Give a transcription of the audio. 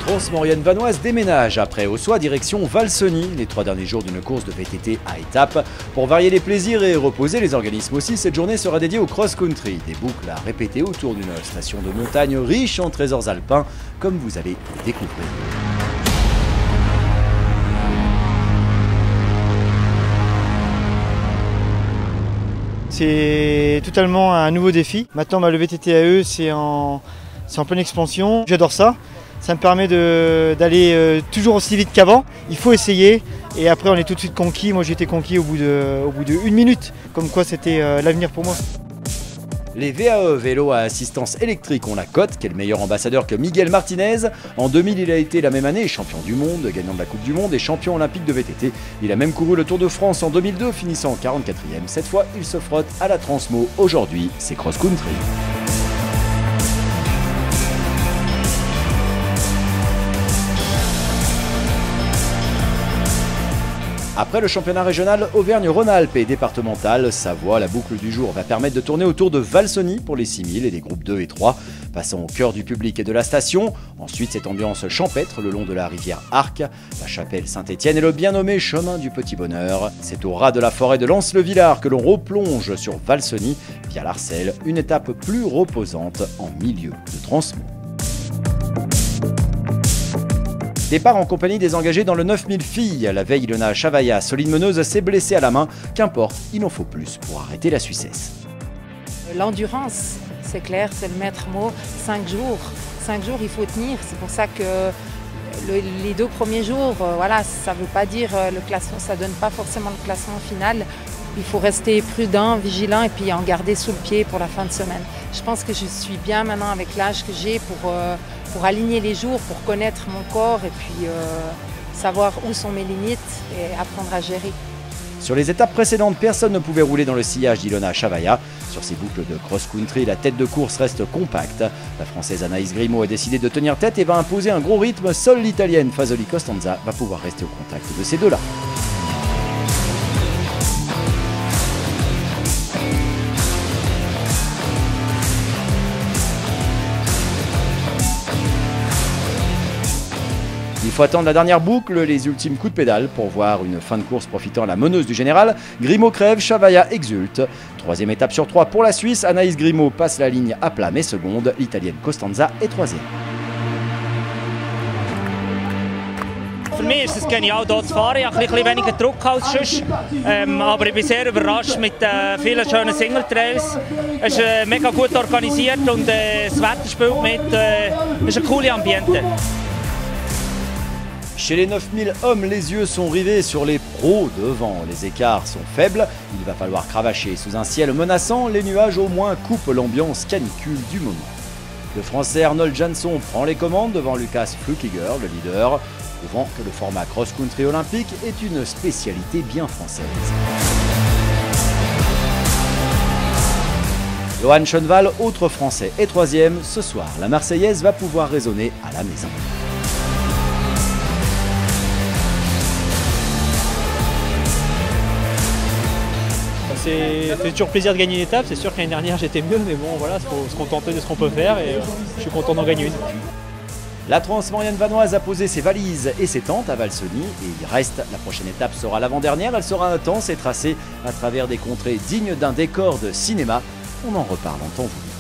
Transmaurienne vanoise déménage après Ossois direction Valseny, les 3 derniers jours d'une course de VTT à étapes. Pour varier les plaisirs et reposer les organismes aussi, cette journée sera dédiée au cross-country. Des boucles à répéter autour d'une station de montagne riche en trésors alpins, comme vous allez le découvrir. C'est totalement un nouveau défi. Maintenant, le VTT c'est en pleine expansion. J'adore ça. Ça me permet d'aller toujours aussi vite qu'avant. Il faut essayer et après on est tout de suite conquis. Moi j'ai été conquis au bout de 1 minute, comme quoi c'était l'avenir pour moi. Les VAE, vélos à assistance électrique, ont la cote. Quel meilleur ambassadeur que Miguel Martinez. En 2000, il a été la même année champion du monde, gagnant de la Coupe du Monde et champion olympique de VTT. Il a même couru le Tour de France en 2002, finissant 44e. Cette fois, il se frotte à la Transmo. Aujourd'hui, c'est cross-country. Après le championnat régional Auvergne-Rhône-Alpes et départemental Savoie, la boucle du jour va permettre de tourner autour de Valseny pour les 6000 et les groupes 2 et 3. Passons au cœur du public et de la station. Ensuite, cette ambiance champêtre le long de la rivière Arc, la chapelle Saint-Étienne et le bien nommé chemin du Petit Bonheur. C'est au ras de la forêt de Lens-le-Villard que l'on replonge sur Valseny via l'Arcel, une étape plus reposante en milieu de Transmo. Départ en compagnie des engagés dans le 9000 filles. La veille, Ilona Chavaya, solide meneuse, s'est blessée à la main. Qu'importe, il en faut plus pour arrêter la Suissesse. L'endurance, c'est clair, c'est le maître mot. 5 jours. 5 jours, il faut tenir. C'est pour ça que les 2 premiers jours, voilà, ça ne veut pas dire le classement, ça ne donne pas forcément le classement final. Il faut rester prudent, vigilant et puis en garder sous le pied pour la fin de semaine. Je pense que je suis bien maintenant avec l'âge que j'ai pour aligner les jours, pour connaître mon corps et puis savoir où sont mes limites et apprendre à gérer. Sur les étapes précédentes, personne ne pouvait rouler dans le sillage d'Ilona Chavaya. Sur ces boucles de cross-country, la tête de course reste compacte. La Française Anaïs Grimaud a décidé de tenir tête et va imposer un gros rythme. Seule l'Italienne Fasoli Costanza va pouvoir rester au contact de ces deux-là. Il faut attendre la dernière boucle, les ultimes coups de pédale pour voir une fin de course profitant à la meneuse du général. Grimaud crève, Chavaya exulte. 3e étape sur 3 pour la Suisse. Anaïs Grimaud passe la ligne à plat mais seconde. L'Italienne Costanza est 3e. Für mich ist es genial, hier zu fahren. Ich habe ein bisschen weniger Druck als sonst. Aber ich bin sehr überrascht mit vielen schönen Single-Trails. Es ist mega gut organisiert und das Wetter spielt mit. Es ist eine coole Ambiente. Chez les 9000 hommes, les yeux sont rivés sur les pros devant. Les écarts sont faibles, il va falloir cravacher sous un ciel menaçant. Les nuages au moins coupent l'ambiance canicule du moment. Le Français Arnold Jansson prend les commandes devant Lucas Flukiger, le leader, prouvant que le format cross-country olympique est une spécialité bien française. Johan Schoenval, autre Français, est 3e. Ce soir, la Marseillaise va pouvoir résonner à la maison. Ça fait toujours plaisir de gagner une étape. C'est sûr que l'année dernière j'étais mieux, mais bon voilà, il faut se contenter de ce qu'on peut faire et je suis content d'en gagner une. La Transmaurienne vanoise a posé ses valises et ses tentes à Valseny et il reste. La prochaine étape sera l'avant-dernière. Elle sera intense et tracée à travers des contrées dignes d'un décor de cinéma. On en reparle en temps voulu.